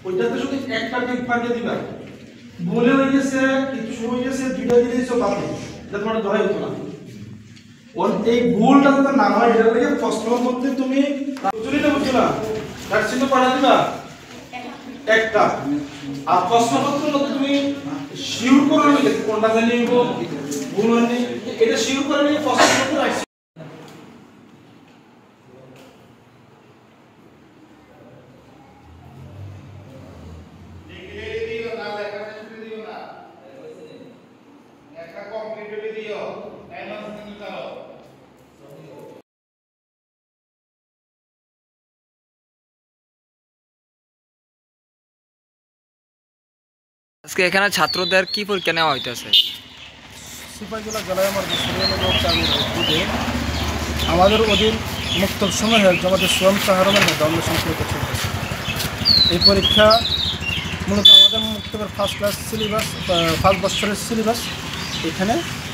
ওইটাতে শুধু একটা টিক পাঠিয়ে দিবা বলে হয়ে গেছে কিছু হয়ে গেছে দুইটা দিলেই সব বাকি এটা তোমার ধরাই হতো না এই গোলটা তো না হয় এটা লাগে প্রশ্নের মধ্যে তুমি চুরিটা বুঝছো না তার চিহ্ন পাঠিয়ে দিবা একটা আর প্রশ্নপত্রের মধ্যে তুমি শিওর করে নিবে কোনটা জানি নিব ভুল হয়নি এটা শিওর করে নিয়ে প্রশ্নপত্র রাখছি আজকে এখানে ছাত্রদের কি পরীক্ষা নেওয়া হইতেছে? সিপাহীজলা জেলায় আমাদের অধীন মুক্ত সময়ে আমাদের সোয়াম সাহারমের মধ্যে অন্বেষণ পরীক্ষা চলতেছে। এই পরীক্ষা মূলত আমাদের মুক্তবের ফার্স্ট ক্লাস সিলেবাস 5 বছরের সিলেবাস। এখানে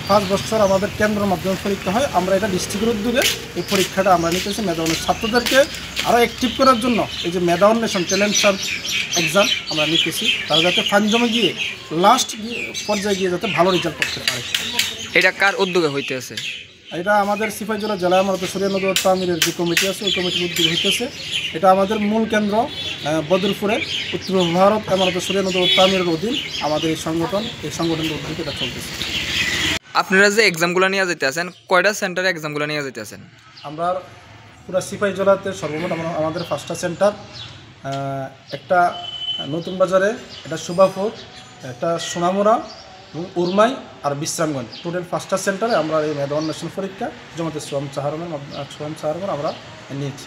5 বছর আমাদের কেন্দ্রের মাধ্যমে পরীক্ষা হয়। আমরা এটা ডিস্ট্রিক্টের উদ্যোগে এই পরীক্ষাটা আমরা নিতেছি মেধা অন্বেষণ ছাত্রদেরকে আরও অ্যাক্টিভ করার জন্য। এই যে মেধা অন্বেষণ ট্যালেন্ট সার্চ এক্সাম আমরা নিতেছি, তারা যাতে ফানজমে গিয়ে লাস্ট পর্যায়ে গিয়ে যাতে ভালো রেজাল্ট করতে পারে। এটা কার উদ্যোগে হইতেছে? এটা আমাদের সিপাহীজলা জেলা আমাদের শরীয়তনগর তামিরের যে কমিটি আছে ওই কমিটির উদ্যোগে হইতেছে। এটা আমাদের মূল কেন্দ্র বদরপুরে উত্তর ভারত আমাদের শরীয়তনগর তামিরের অধীন আমাদের এই সংগঠনের উদ্যোগে এটা চলতেছে। আপনারা যে এক্সামগুলো নিয়ে যেতে আছেন, কয়টা সেন্টারে এক্সামগুলো নিয়ে যেতে আছেন? আমরা পুরো সিপাহীজলাতে সর্বমোট আমাদের 5টা সেন্টার, একটা নতুন বাজারে, একটা সুবাপুর, একটা সোনামুড়া, উরমাই আর বিশ্রামগঞ্জ। টোটাল 5টা সেন্টারে আমরা এই মেধা অন্বেষণ পরীক্ষা জমাতে সোয়াম সাহারমের আমরা নিয়েছি।